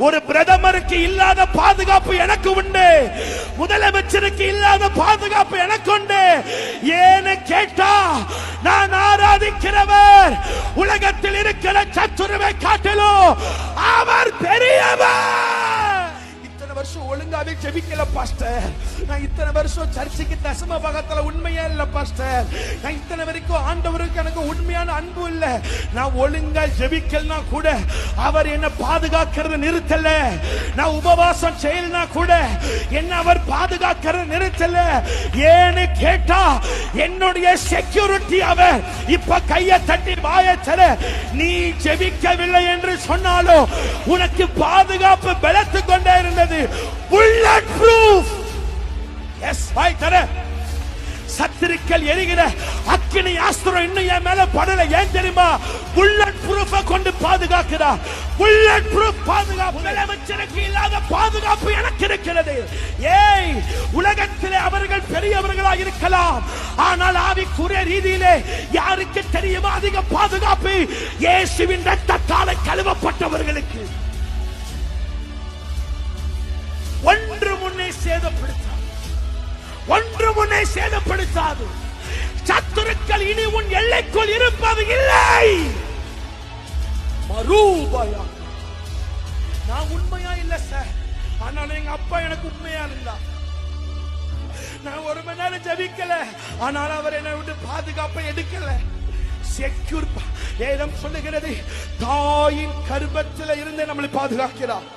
ஒரு பிரதமருக்கு இல்லாத பாதுகாப்பு எனக்கு உண்டு, முதலமைச்சருக்கு இல்லாத பாதுகாப்பு எனக்கு உண்டு. ஏன்னு கேட்டா, நான் ஆராதிக்கிறவர் உலகத்தில் இருக்கிற சத்துருவை காட்டிலும் அவர் பெரியவர். வருஷம் ஒழுங்காவே ஜெபிக்கல பாஸ்டர், நான் இத்தனை வருஷம் சர்ச்சுக்கு தசம பாகத்துல உண்மையா இல்ல பாஸ்டர், நான் இத்தனை வரைக்கும் ஆண்டவருக்கு எனக்கு உண்மையான அன்பு இல்ல, நான் ஒழுங்கா ஜெபிக்கலனா கூட அவர் என்ன பாதுகாக்கிறது நிறுத்தல, நான் உபவாசம் செய்யலனா கூட என்ன அவர் பாதுகாக்கிறது நிறுத்தல. ஏன்னு கேட்டா, என்னுடைய செக்யூரிட்டி அவர். இப்ப கையை தட்டி வாயச்சல, நீ ஜெபிக்கவில்லை என்று சொன்னாலும் உனக்கு பாதுகாப்பு பலத்து கொண்டே இருந்தது. Bullet proof. எஸ் வாய்த்தர சத்துருக்கள் எரிகிற அக்கினி அஸ்திரம் இன்னும் என் மேல படல. ஏன் தெரியுமா? புல்லட் ப்ரூஃப் கொண்டு பாதுகாக்கிறார். புல்லட் ப்ரூஃப் பாதுகாப்பு. முதலமைச்சருக்கு இல்லாத பாதுகாப்பு எனக்கு இருக்கிறது. ஏய், உலகத்திலே அவர்கள் பெரியவர்களாக இருக்கலாம், ஆனால் ஆவிக்குரிய ரீதியிலே யாருக்கு தெரியுமா அதிக பாதுகாப்பு? இயேசுவின் இரத்தத்தால் கழுவப்பட்டவர்களுக்கு. ஒன்று முன்னே சேதப்படுத்தாது, ஒன்று முன்னே சேதப்படுத்தாது. சத்துருக்கள் இனி உன் எல்லைக்குள் இருப்பது இல்லை. மறுபயா நான் உண்மையா இல்ல சார், ஆனால் எங்க அப்பா எனக்கு உண்மையா இருந்தா. நான் ஒரு மணி நேரம் ஜெபிக்கல, ஆனால் அவர் என்னை விட்டு பாதுகாப்பை எடுக்கல. செக்யூர். வேதம் சொல்லுகிறது, தாயின் கர்ப்பத்தில் இருந்து நம்மளை பாதுகாக்கிறார்.